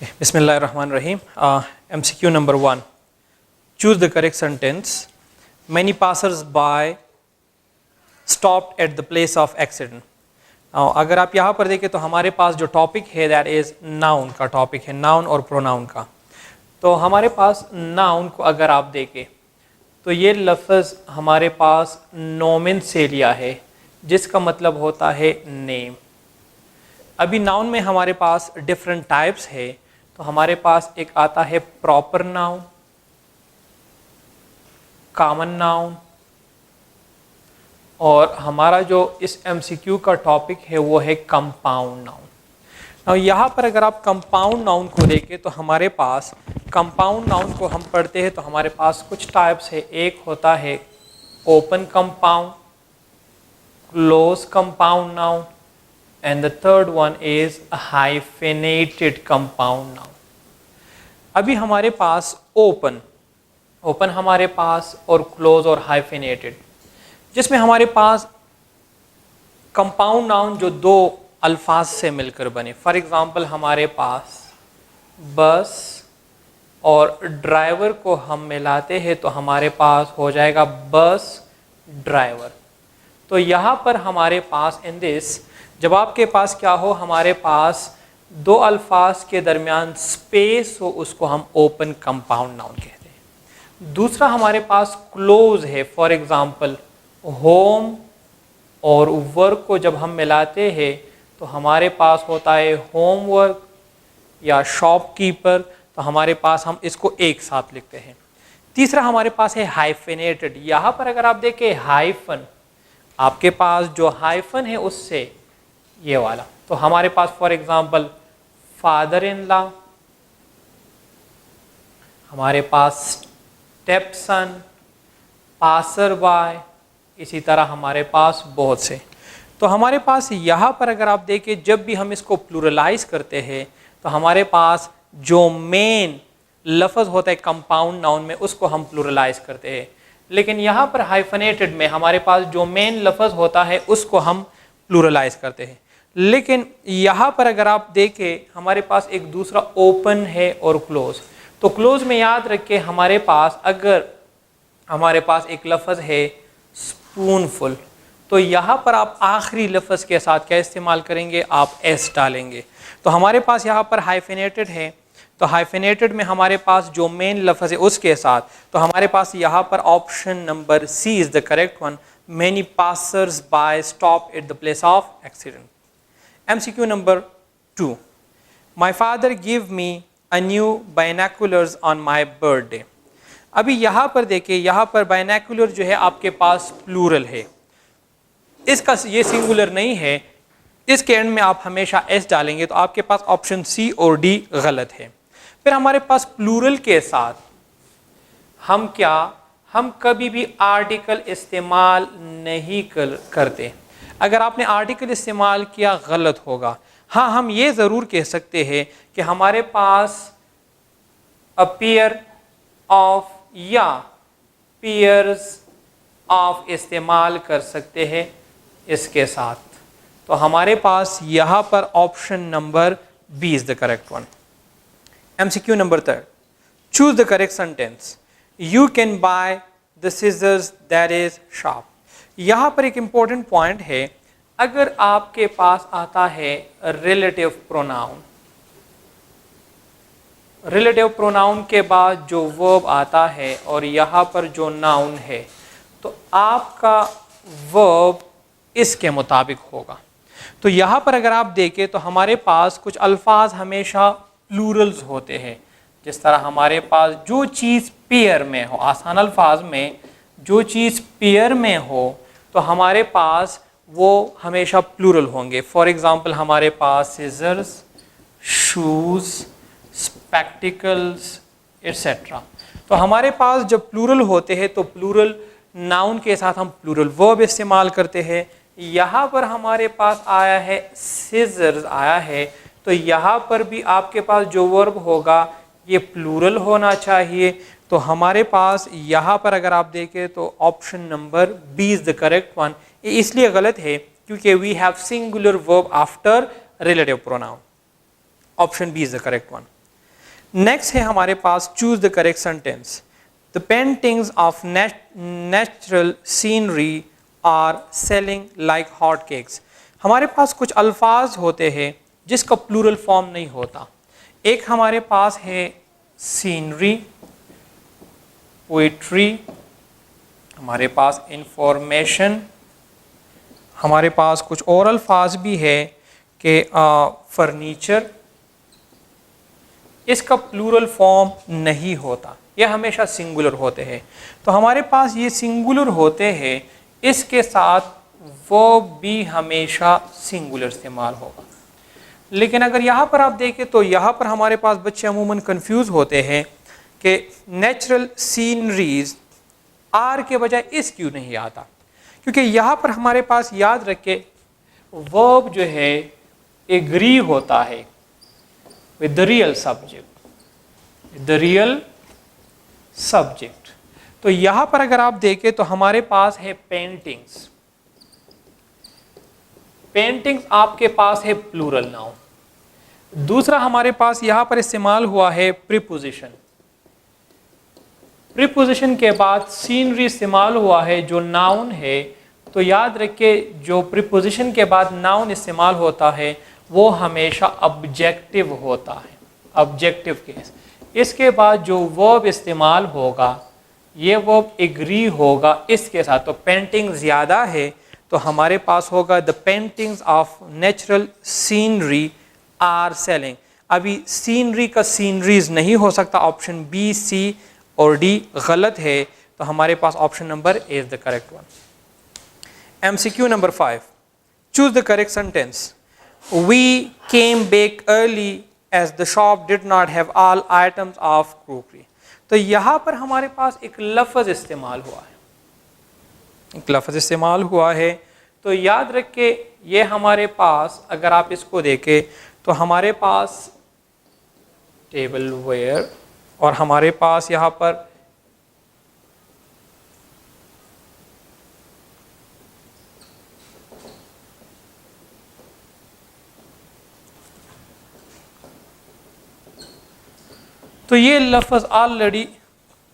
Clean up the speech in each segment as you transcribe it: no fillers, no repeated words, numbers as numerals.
Bismillahirrahmanirrahim. MCQ number 1. Choose the correct sentence. Many passers-by stopped at the place of accident. Now, अगर आप यहाँ पर देखें तो हमारे पास जो टॉपिक है दैट इज़ नाउन का टॉपिक है, नाउन और प्रोनाउन का। तो हमारे पास नाउन को अगर आप देखें तो ये लफ्ज़ हमारे पास नोमिन से लिया है, जिसका मतलब होता है नेम। अभी नाउन में हमारे पास डिफरेंट टाइप्स है। तो हमारे पास एक आता है प्रॉपर नाउन, कॉमन नाउन, और हमारा जो इस एमसीक्यू का टॉपिक है वो है कंपाउंड नाउन। now यहाँ पर अगर आप कंपाउंड नाउन को देखें तो हमारे पास कंपाउंड नाउन को हम पढ़ते हैं तो हमारे पास कुछ टाइप्स है। एक होता है open compound, close compound noun, and the third one is a hyphenated compound noun. अभी हमारे पास ओपन हमारे पास और क्लोज और हाइफिनेटेड, जिसमें हमारे पास कंपाउंड नाउन जो दो अल्फाज से मिलकर बने। फॉर एग्जांपल हमारे पास बस और ड्राइवर को हम मिलाते हैं तो हमारे पास हो जाएगा बस ड्राइवर। तो यहाँ पर हमारे पास इन दिस जब आपके पास क्या हो, हमारे पास दो अल्फाज के दरमियान स्पेस हो, उसको हम ओपन कंपाउंड नाउन कहते हैं। दूसरा हमारे पास क्लोज है। फॉर एग्जांपल होम और वर्क को जब हम मिलाते हैं तो हमारे पास होता है होमवर्क या शॉपकीपर, तो हमारे पास हम इसको एक साथ लिखते हैं। तीसरा हमारे पास है हाइफिनेटेड। यहाँ पर अगर आप देखें हाइफन, आपके पास जो हाइफन है उससे ये वाला, तो हमारे पास for example father in law, हमारे पास स्टेपसन, पासर बाय, इसी तरह हमारे पास बहुत से। तो हमारे पास यहाँ पर अगर आप देखें जब भी हम इसको प्लूरलाइज करते हैं तो हमारे पास जो मेन लफ्ज़ होता है कंपाउंड नाउन में उसको हम प्लूरलाइज करते हैं, लेकिन यहाँ पर हाइफनेटेड में हमारे पास जो मेन लफ्ज़ होता है उसको हम प्लूरलाइज करते हैं। लेकिन यहाँ पर अगर आप देखें हमारे पास एक दूसरा ओपन है और क्लोज। तो क्लोज में याद रखें हमारे पास अगर हमारे पास एक लफ्ज़ है स्पूनफुल, तो यहाँ पर आप आखिरी लफ्ज़ के साथ क्या इस्तेमाल करेंगे, आप एस डालेंगे। तो हमारे पास यहाँ पर हाइफिनेटेड है, तो हाइफिनेटेड में हमारे पास जो मेन लफ्ज़ है उसके साथ, तो हमारे पास यहाँ पर option number C is the correct one. Many passers by stop at the place of accident. MCQ number 2. My father gave me a new binoculars on my birthday. अभी यहाँ पर देखिए, यहाँ पर बाइनैकुलर जो है आपके पास प्लूरल है, इसका ये सिंगुलर नहीं है। इसके एंड में आप हमेशा एस डालेंगे तो आपके पास ऑप्शन सी और डी गलत है। फिर हमारे पास प्लूरल के साथ हम कभी भी आर्टिकल इस्तेमाल नहीं करते। अगर आपने आर्टिकल इस्तेमाल किया गलत होगा। हाँ, हम ये ज़रूर कह सकते हैं कि हमारे पास अपीयर ऑफ या पीयर्स ऑफ इस्तेमाल कर सकते हैं इसके साथ। तो हमारे पास यहाँ पर option number B is the correct one. MCQ number 3. Choose the correct sentence. You can buy the scissors that is sharp. यहाँ पर एक इम्पॉर्टेंट पॉइंट है। अगर आपके पास आता है रिलेटिव प्रोनाउन, रिलेटिव प्रोनाउन के बाद जो वर्ब आता है और यहाँ पर जो नाउन है, तो आपका वर्ब इसके मुताबिक होगा। तो यहाँ पर अगर आप देखें तो हमारे पास कुछ अल्फाज हमेशा प्लूरल्स होते हैं। जिस तरह हमारे पास जो चीज़ पेयर में हो, आसान अल्फाज में जो चीज़ पेयर में हो तो हमारे पास वो हमेशा प्लूरल होंगे। फॉर एग्ज़ाम्पल हमारे पास सीजर्स, शूज़, स्पेक्टिकल्स एट्सेट्रा। तो हमारे पास जब प्लूरल होते हैं तो प्लूरल नाउन के साथ हम प्लूरल वर्ब इस्तेमाल करते हैं। यहाँ पर हमारे पास आया है सीजर्स आया है, तो यहाँ पर भी आपके पास जो वर्ब होगा ये प्लूरल होना चाहिए। तो हमारे पास यहाँ पर अगर आप देखें तो option number B is the correct one. ये इसलिए गलत है क्योंकि we have singular verb after relative pronoun. Option B is the correct one. Next है हमारे पास choose the correct sentence. The paintings of natural scenery are selling like hot cakes. हमारे पास कुछ अल्फाज होते हैं जिसका प्लूरल फॉर्म नहीं होता। एक हमारे पास है सीनरी, पोइट्री, हमारे पास इंफॉर्मेशन, हमारे पास कुछ और अल्फाज भी है कि फर्नीचर। इसका प्लूरल फॉर्म नहीं होता, यह हमेशा सिंगुलर होते हैं। तो हमारे पास ये सिंगुलर होते हैं, इसके साथ वो भी हमेशा सिंगुलर इस्तेमाल होगा। लेकिन अगर यहाँ पर आप देखें तो यहाँ पर हमारे पास बच्चे अमूमन कंफ्यूज होते हैं कि नेचुरल सीनरीज आर के बजाय इस क्यों नहीं आता, क्योंकि यहाँ पर हमारे पास याद रखे वर्ब जो है एग्री होता है with the real subject, the real subject. तो यहाँ पर अगर आप देखें तो हमारे पास है पेंटिंग्स। पेंटिंग्स आपके पास है प्लूरल नाउन। दूसरा हमारे पास यहाँ पर इस्तेमाल हुआ है प्रीपोजिशन। प्रीपोजिशन के बाद सीनरी इस्तेमाल हुआ है जो नाउन है। तो याद रखिए जो प्रीपोजिशन के बाद नाउन इस्तेमाल होता है वो हमेशा ऑब्जेक्टिव होता है, ऑब्जेक्टिव केस। इसके बाद जो वर्ब इस्तेमाल होगा ये वर्ब एग्री होगा इसके साथ। तो पेंटिंग ज़्यादा है तो हमारे पास होगा the paintings of natural scenery are selling. अभी सीनरी का सीनरीज नहीं हो सकता, ऑप्शन बी, सी और डी गलत है। तो हमारे पास option number A is the correct one. MCQ number 5, choose the correct sentence. We came back early as the shop did not have all items of crockery. तो यहाँ पर हमारे पास एक लफ्ज़ इस्तेमाल हुआ है, एक लफ्ज़ इस्तेमाल हुआ है। तो याद रख के ये हमारे पास अगर आप इसको देखें तो हमारे पास टेबल वेयर और हमारे पास यहाँ पर तो ये लफ्ज़ ऑलरेडी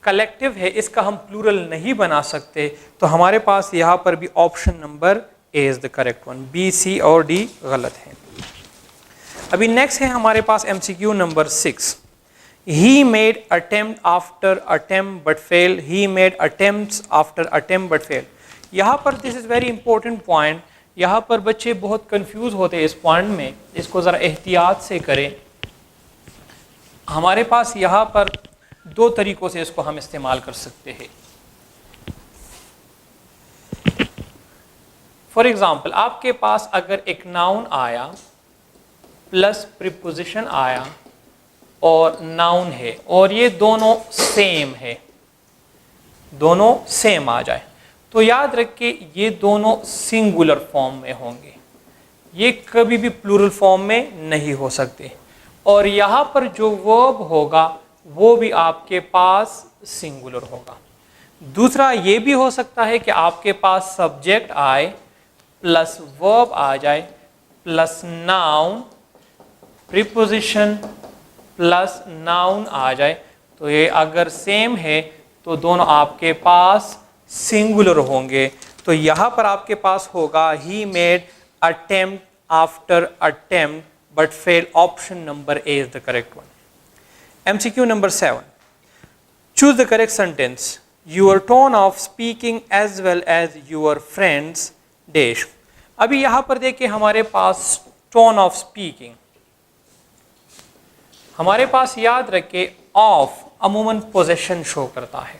कलेक्टिव है, इसका हम प्लूरल नहीं बना सकते। तो हमारे पास यहाँ पर भी option number A is the correct one, B, C और डी गलत है। अभी नेक्स्ट है हमारे पास MCQ number 6। He made attempt after attempt but fail, he made attempts after attempt but fail. यहाँ पर this is very important point. यहाँ पर बच्चे बहुत कंफ्यूज होते हैं इस पॉइंट में, इसको ज़रा एहतियात से करें। हमारे पास यहाँ पर दो तरीक़ों से इसको हम इस्तेमाल कर सकते हैं। फॉर एग्ज़ाम्पल आपके पास अगर एक नाउन आया प्लस प्रीपोजिशन आया और नाउन है और ये दोनों सेम है, दोनों सेम आ जाए तो याद रख के ये दोनों सिंगुलर फॉर्म में होंगे, ये कभी भी प्लूरल फॉर्म में नहीं हो सकते। और यहाँ पर जो वर्ब होगा वो भी आपके पास सिंगुलर होगा। दूसरा ये भी हो सकता है कि आपके पास सब्जेक्ट आए प्लस वर्ब आ जाए plus noun, preposition plus noun आ जाए। तो ये अगर सेम है तो दोनों आपके पास सिंगुलर होंगे। तो यहाँ पर आपके पास होगा ही made attempt after attempt but fail, option number A is the correct one. MCQ number 7, choose the correct sentence. Your tone of speaking as well as your friends dash. अभी यहाँ पर देखिए हमारे पास टोन ऑफ स्पीकिंग, हमारे पास याद रखे of अमूमन possession show करता है।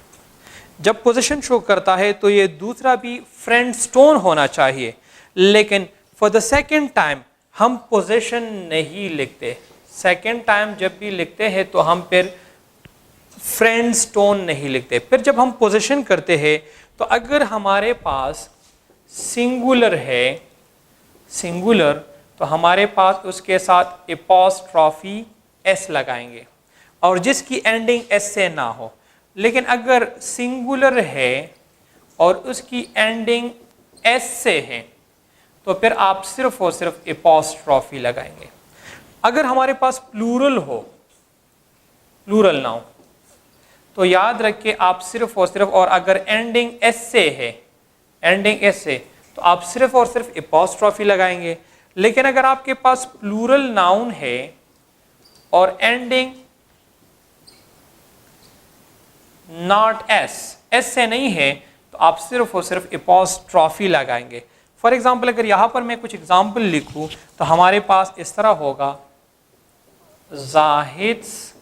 जब पोजीशन शो करता है तो ये दूसरा भी फ्रेंड्स टोन होना चाहिए, लेकिन फॉर द सेकेंड टाइम हम पोजीशन नहीं लिखते। सेकेंड टाइम जब भी लिखते हैं तो हम फिर फ्रेंड्स टोन नहीं लिखते। फिर जब हम पोजीशन करते हैं तो अगर हमारे पास सिंगुलर है, सिंगुलर, तो हमारे पास उसके साथ एपॉस्ट्रॉफी एस लगाएंगे और जिसकी एंडिंग एस से ना हो। लेकिन अगर सिंगुलर है और उसकी एंडिंग एस से है तो फिर आप सिर्फ और सिर्फ एपॉस्ट्रॉफी लगाएंगे। अगर हमारे पास प्लूरल हो प्लूरल नाउन, तो याद रखिए आप सिर्फ और सिर्फ, और अगर एंडिंग एस से है, एंडिंग एस से, तो आप सिर्फ और सिर्फ एपॉस्ट्रॉफी लगाएंगे। लेकिन अगर आपके पास प्लूरल नाउन है और एंडिंग नॉट एस, एस से नहीं है, तो आप सिर्फ और सिर्फ एपॉस्ट्रॉफी लगाएंगे। फॉर एग्जाम्पल अगर यहाँ पर मैं कुछ एग्जाम्पल लिखूँ तो हमारे पास इस तरह होगा, जाहिद्स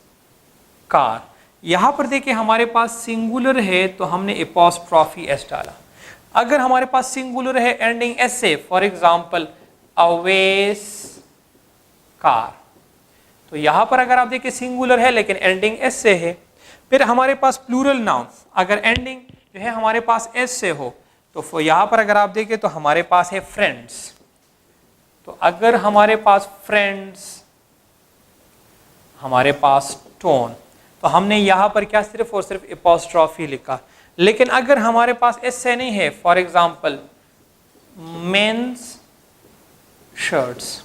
कार। यहाँ पर देखिए हमारे पास सिंगुलर है तो हमने एपॉस्ट्रॉफी एस डाला। अगर हमारे पास सिंगुलर है एंडिंग एस से, फॉर एग्जाम्पल अवेस कार, तो यहाँ पर अगर आप देखिए सिंगुलर है लेकिन एंडिंग एस से है। फिर हमारे पास प्लूरल नाउन अगर एंडिंग जो है हमारे पास एस से हो, तो यहाँ पर अगर आप देखें तो हमारे पास है फ्रेंड्स। तो अगर हमारे पास फ्रेंड्स, हमारे पास टोन, तो हमने यहाँ पर क्या सिर्फ और सिर्फ एपॉस्ट्रॉफी लिखा। लेकिन अगर हमारे पास एस से नहीं है, फॉर एग्जाम्पल मेंस शर्ट्स,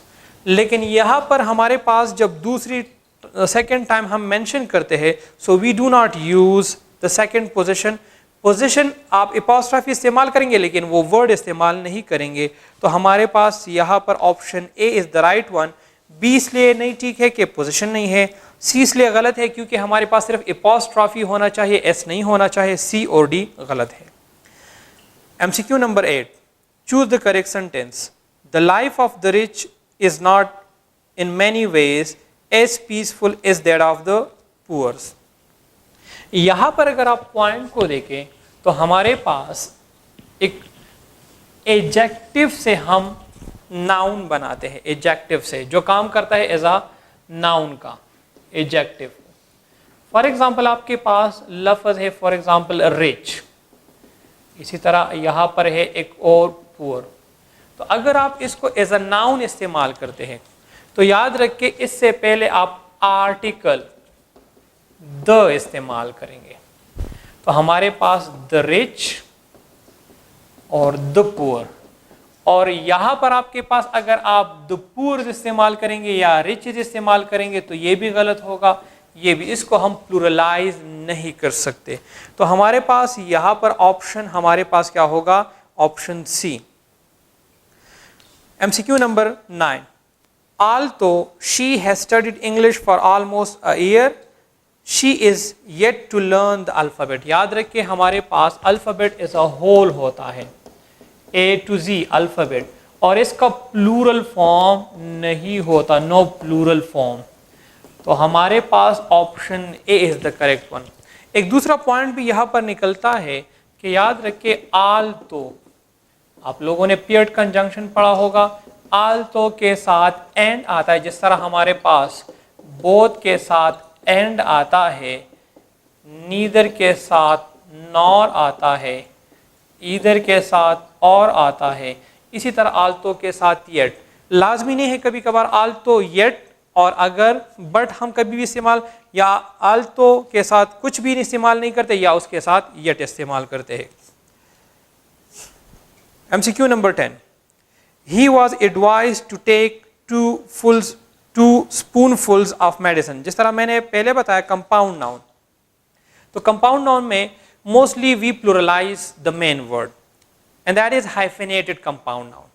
लेकिन यहाँ पर हमारे पास जब दूसरी सेकेंड टाइम हम मेंशन करते हैं, so we do not use the second position. Position आप एपॉस्ट्रॉफी इस्तेमाल करेंगे लेकिन वो वर्ड इस्तेमाल नहीं करेंगे। तो हमारे पास यहाँ पर option A is the right one. B इसलिए नहीं ठीक है कि पोजीशन नहीं है। सी इसलिए गलत है क्योंकि हमारे पास सिर्फ एपॉस्ट्रॉफी होना चाहिए, एस नहीं होना चाहिए। सी और डी गलत है। MCQ number 8, choose the correct sentence. The life of the rich is not in many ways as peaceful is that of the poors. यहाँ पर अगर आप पॉइंट को देखें तो हमारे पास एक एडजेक्टिव से हम नाउन बनाते हैं, एडजेक्टिव से जो काम करता है एज अ नाउन का एडजेक्टिव। फॉर एग्जाम्पल आपके पास लफ्ज है फॉर एग्जाम्पल रिच, इसी तरह यहाँ पर है एक और पुअर। तो अगर आप इसको एज अ नाउन इस्तेमाल करते हैं तो याद रखिए इससे पहले आप आर्टिकल द इस्तेमाल करेंगे। तो हमारे पास द रिच और द पुअर, और यहाँ पर आपके पास अगर आप द पुअर इस्तेमाल करेंगे या रिचेज इस्तेमाल करेंगे तो ये भी गलत होगा, ये भी, इसको हम प्लूरलाइज नहीं कर सकते। तो हमारे पास यहाँ पर ऑप्शन हमारे पास क्या होगा, option C. MCQ number 9, although she has studied English for almost a year, she is yet to learn the alphabet। याद रखिए हमारे पास अल्फ़ाबेट एज अ होल होता है, A to Z अल्फ़ाबेट, और इसका प्लूरल फॉर्म नहीं होता, नो प्लूरल फॉर्म। तो हमारे पास option A is the correct one. एक दूसरा पॉइंट भी यहाँ पर निकलता है कि याद रखिए although, आप लोगों ने पेयर्ड कंजंक्शन पढ़ा होगा, although के साथ एंड आता है, जिस तरह हमारे पास बोथ के साथ एंड आता है, नीदर के साथ नॉर आता है, ईदर के साथ और आता है, इसी तरह आल्तो के साथ येट। लाजमी नहीं है, कभी कभार आल्तो येट और अगर बट हम कभी भी इस्तेमाल, या आल्तो के साथ कुछ भी इस्तेमाल नहीं करते या उसके साथ येट इस्तेमाल करते हैं। MCQ number 10, he was advised to take 2 spoonfuls of medicine। जिस तरह मैंने पहले बताया कंपाउंड नाउन, तो कंपाउंड नाउन में mostly we pluralise the main word and that is hyphenated compound noun।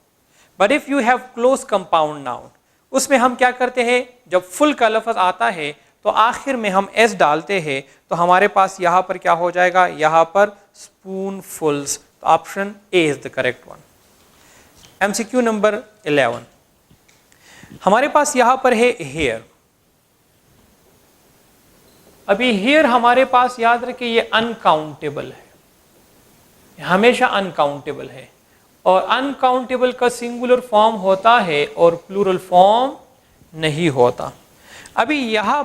but if you have close compound noun, उसमें हम क्या करते हैं, जब फुल का लफ्ज आता है तो आखिर में हम एस डालते हैं, तो हमारे पास यहाँ पर क्या हो जाएगा, यहाँ पर spoonfuls। तो option A is the correct one. MCQ number 11, हमारे पास यहाँ पर है हेयर। अभी हेयर हमारे पास याद रखिए ये अनकाउंटेबल है, हमेशा अनकाउंटेबल है, और अनकाउंटेबल का सिंगुलर फॉर्म होता है और प्लूरल फॉर्म नहीं होता। अभी यहाँ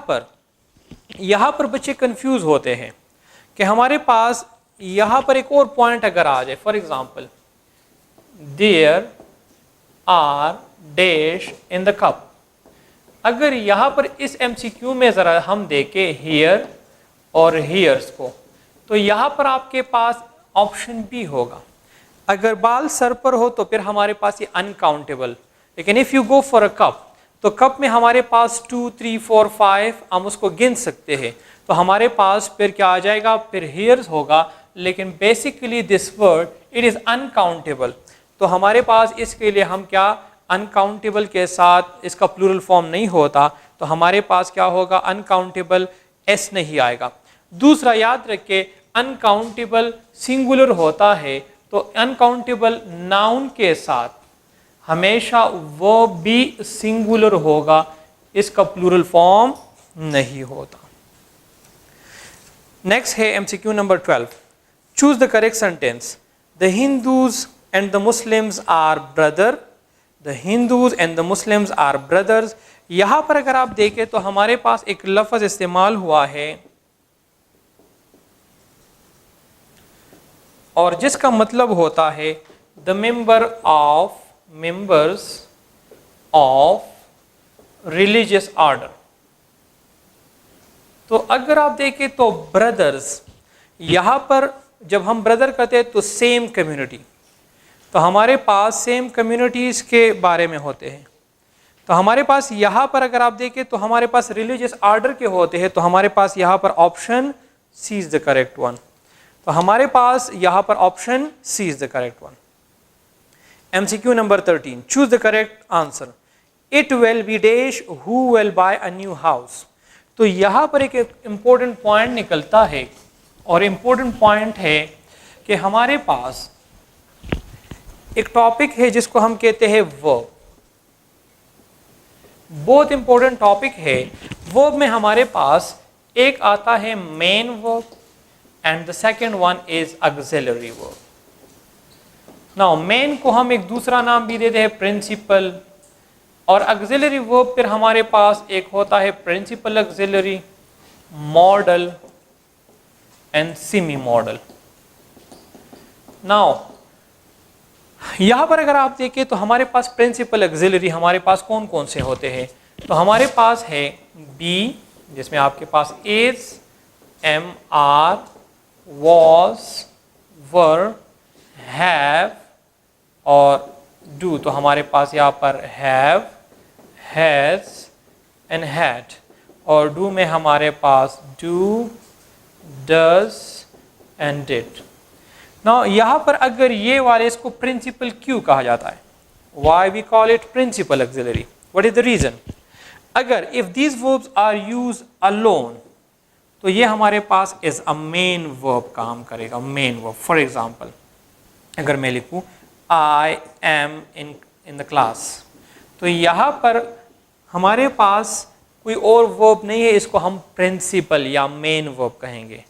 पर बच्चे कंफ्यूज होते हैं कि हमारे पास यहाँ पर एक और पॉइंट अगर आ जाए, for example there are dash in the cup. अगर यहाँ पर इस एमसीक्यू में ज़रा हम देखें हेयर और हेयर्स को, तो यहाँ पर आपके पास ऑप्शन बी होगा। अगर बाल सर पर हो तो फिर हमारे पास ये अनकाउंटेबल, लेकिन if you go for a cup, तो कप में हमारे पास 2, 3, 4, 5 हम उसको गिन सकते हैं। तो हमारे पास फिर क्या आ जाएगा, फिर हेयर्स होगा, लेकिन basically this word it is uncountable. तो हमारे पास इसके लिए हम क्या, अनकाउंटेबल के साथ इसका प्लूरल फॉर्म नहीं होता, तो हमारे पास क्या होगा, अनकाउंटेबल, एस नहीं आएगा। दूसरा याद रखें, अनकाउंटेबल सिंगुलर होता है, तो अनकाउंटेबल नाउन के साथ हमेशा वर्ब भी सिंगुलर होगा, इसका प्लूरल फॉर्म नहीं होता। नेक्स्ट है MCQ number 12। Choose the correct sentence. The Hindus and the Muslims are brother. The Hindus and the Muslims are brothers. यहां पर अगर आप देखें तो हमारे पास एक लफ्ज इस्तेमाल हुआ है और जिसका मतलब होता है the members of religious order। तो अगर आप देखें तो ब्रदर्स, यहां पर जब हम ब्रदर कहते हैं तो सेम कम्युनिटी, तो हमारे पास सेम कम्युनिटीज के बारे में होते हैं। तो हमारे पास यहां पर अगर आप देखें तो हमारे पास रिलीजियस ऑर्डर के होते हैं, तो हमारे पास यहां पर option C is the correct one. तो हमारे पास यहां पर option C is the correct one. MCQ number 13, choose the correct answer. It will be dash who will buy a new house। तो यहाँ पर एक important point निकलता है और important point है कि हमारे पास एक टॉपिक है जिसको हम कहते हैं verb। बहुत important टॉपिक है। verb में हमारे पास एक आता है main verb and the second one is auxiliary verb। Now main को हम एक दूसरा नाम भी देते हैं प्रिंसिपल, और ऑक्सिलरी वर्ब फिर हमारे पास एक होता है principal auxiliary, modal and semi modal. Now यहां पर अगर आप देखें तो हमारे पास प्रिंसिपल ऑक्सिलरी हमारे पास कौन कौन से होते हैं, तो हमारे पास है बी, जिसमें आपके पास is, am are, was, were, have और डू। तो हमारे पास यहाँ पर हैव, हैज एंड हैड, और डू में हमारे पास do, does and did. Now यहाँ पर अगर ये वाले इसको प्रिंसिपल क्यों कहा जाता है, why we call it principal auxiliary, what is the reason. अगर if these verbs are use alone तो ये हमारे पास इज अ मेन वर्ब काम करेगा, मेन वर्ब। फॉर एग्जाम्पल अगर मैं लिखूं I am in the class, तो यहाँ पर हमारे पास कोई और वर्ब नहीं है, इसको हम प्रिंसिपल या मेन वर्ब कहेंगे।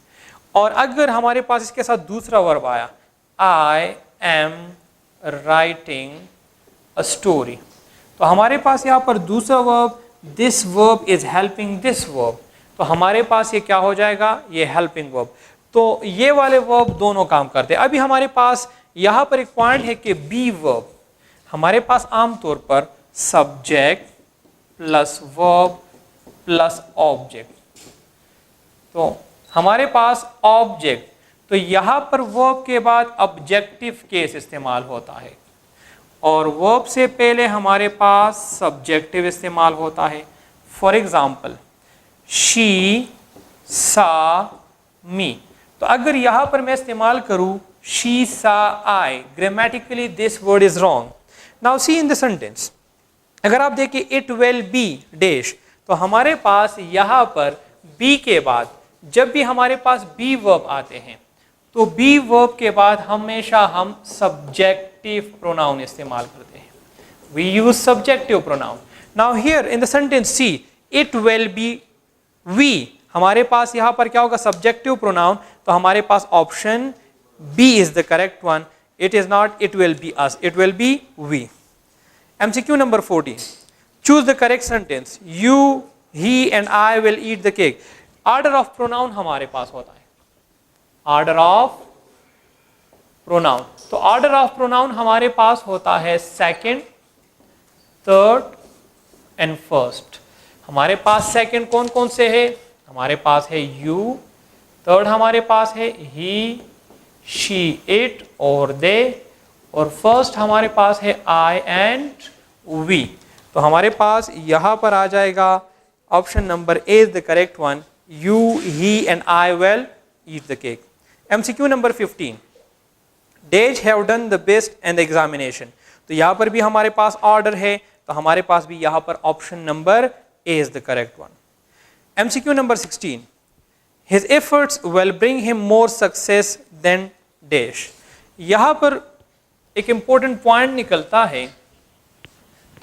और अगर हमारे पास इसके साथ दूसरा वर्ब आया, I am writing a story, तो हमारे पास यहाँ पर दूसरा verb, this verb is helping this verb, तो हमारे पास ये क्या हो जाएगा, ये हेल्पिंग वर्ब। तो ये वाले वर्ब दोनों काम करते हैं। अभी हमारे पास यहाँ पर एक पॉइंट है कि बी वर्ब हमारे पास आमतौर पर subject plus verb plus object, तो हमारे पास ऑब्जेक्ट, तो यहाँ पर वर्ब के बाद ऑब्जेक्टिव केस इस्तेमाल होता है और वर्ब से पहले हमारे पास सब्जेक्टिव इस्तेमाल होता है। फॉर एग्जाम्पल शी, सा, मी, तो अगर यहाँ पर मैं इस्तेमाल करूँ she, saw, I, grammatically this word is wrong। Now see in the sentence, अगर आप देखिए it will be dash, तो हमारे पास यहाँ पर be के बाद जब भी हमारे पास be verb आते हैं तो be verb के बाद हमेशा हम subjective pronoun इस्तेमाल करते हैं। We use subjective pronoun। Now here in the sentence see, it will be we, हमारे पास यहाँ पर क्या होगा, subjective pronoun, तो हमारे पास option B is the correct one। It is not it will be us, it will be we। MCQ number 14, choose the correct sentence। You, he and I will eat the cake। Order of pronoun हमारे पास होता है, order of pronoun, तो order of pronoun हमारे पास होता है second, third and first। हमारे पास second कौन कौन से है, हमारे पास है you, third हमारे पास है he, she, it और they, और फर्स्ट हमारे पास है I and we। तो हमारे पास यहाँ पर आ जाएगा option number A is the correct one, you he and I will eat the cake. MCQ number 15, Dej have done the best in the examination। तो यहाँ पर भी हमारे पास ऑर्डर है, तो हमारे पास भी यहाँ पर option number A is the correct one. MCQ number 16, his efforts will bring him more success than Dej। यहाँ पर एक इंपॉर्टेंट पॉइंट निकलता है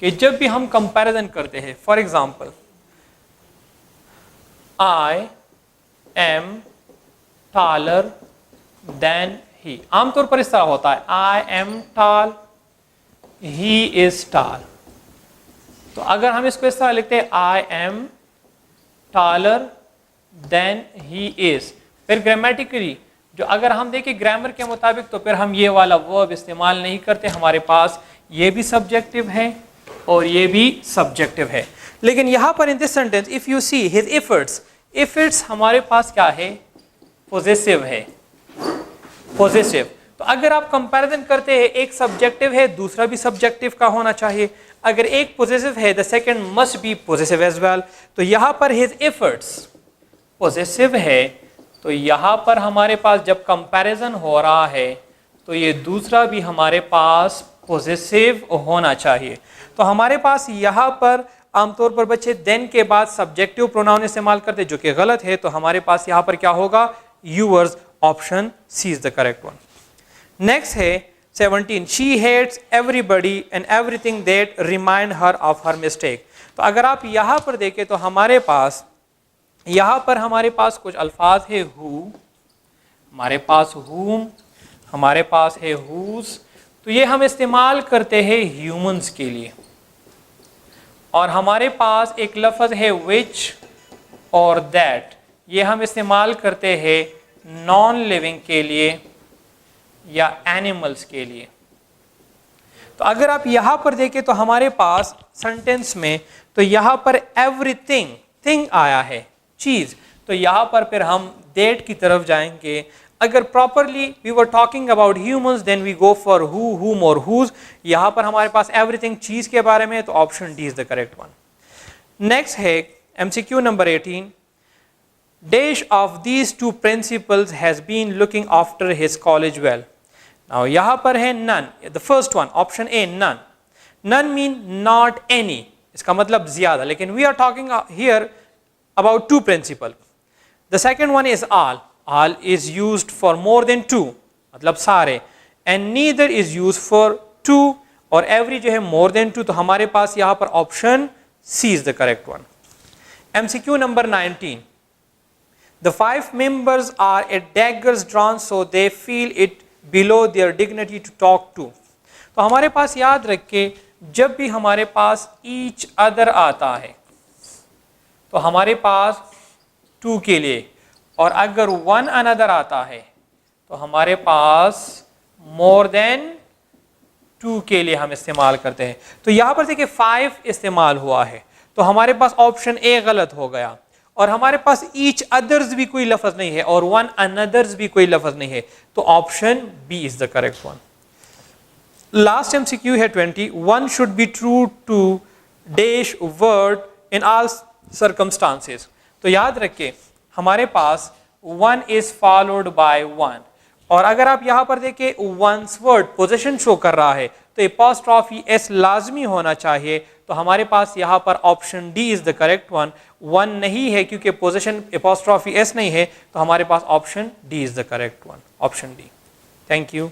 कि जब भी हम कंपैरिजन करते हैं, for example I am taller than he, आमतौर पर इस तरह होता है I am tall, he is tall। तो अगर हम इसको इस तरह लिखते हैं I am taller than he is, फिर ग्रामेटिकली जो अगर हम देखें ग्रामर के मुताबिक तो फिर हम ये वाला वर्ब इस्तेमाल नहीं करते, हमारे पास ये भी सब्जेक्टिव है और ये भी सब्जेक्टिव है। लेकिन यहाँ पर in this sentence if you see his efforts, efforts हमारे पास क्या है, पोजेसिव है, पोजेसिव। तो अगर आप कंपैरिजन करते हैं, एक सब्जेक्टिव है दूसरा भी सब्जेक्टिव का होना चाहिए, अगर एक पोजेसिव है the second must be possessive as well. तो यहाँ पर हिज एफर्ट्स पोजेसिव है, तो यहाँ पर हमारे पास जब कंपैरिजन हो रहा है तो ये दूसरा भी हमारे पास पोजेसिव होना चाहिए। तो हमारे पास यहाँ पर आमतौर पर बच्चे देन के बाद सब्जेक्टिव प्रोनाउन इस्तेमाल करते जो कि गलत है, तो हमारे पास यहाँ पर क्या होगा, yours, option C is the correct one. Next है 17, she hates everybody and everything that remind her of her mistake. तो अगर आप यहाँ पर देखें तो हमारे पास यहाँ पर हमारे पास कुछ अल्फाज है हु, हमारे पास हुम, हमारे पास है हुज। तो ये हम इस्तेमाल करते हैं ह्यूमंस के लिए, और हमारे पास एक लफ्ज़ है विच और दैट, ये हम इस्तेमाल करते हैं नॉन लिविंग के लिए या एनिमल्स के लिए। तो अगर आप यहाँ पर देखें तो हमारे पास सेंटेंस में तो यहाँ पर एवरीथिंग, थिंग आया है, चीज, तो यहाँ पर फिर हम दैट की तरफ जाएंगे। अगर properly we were talking about humans then we go for who, whom और हुज। यहाँ पर हमारे पास एवरीथिंग चीज के बारे में, तो option D is the correct one. Next है MCQ number 18, Dej of these two principals has been looking after his college well। Now यहाँ पर है none, the first one, option A none। None mean not any, इसका मतलब ज्यादा, लेकिन we are talking here about two principal। The second one is all, all is used for more than two, मतलब सारे, and neither is used for two, और every जो है more than two, तो हमारे पास यहाँ पर option C is the correct one। MCQ number 19, the 5 members are at daggers drawn so they feel it below their dignity to talk to। तो हमारे पास याद रखें जब भी हमारे पास each other आता है तो हमारे पास टू के लिए, और अगर वन अनदर आता है तो हमारे पास मोर देन टू के लिए हम इस्तेमाल करते हैं। तो यहाँ पर देखिए 5 इस्तेमाल हुआ है, तो हमारे पास ऑप्शन ए गलत हो गया, और हमारे पास ईच अदर्स भी कोई लफ्ज नहीं है और वन अनदर्स भी कोई लफ्ज नहीं है, तो option B is the correct one. Last MCQ है 20, one should be true to dash word in all circumstances. तो याद रखिए हमारे पास one is followed by one, और अगर आप यहाँ पर देखें वंस वर्ड पोजीशन शो कर रहा है तो एपॉस्ट्रॉफी एस लाजमी होना चाहिए, तो हमारे पास यहाँ पर option D is the correct one. One नहीं है क्योंकि पोजीशन एपॉस्ट्रॉफी एस नहीं है, तो हमारे पास option D is the correct one, option D. Thank you.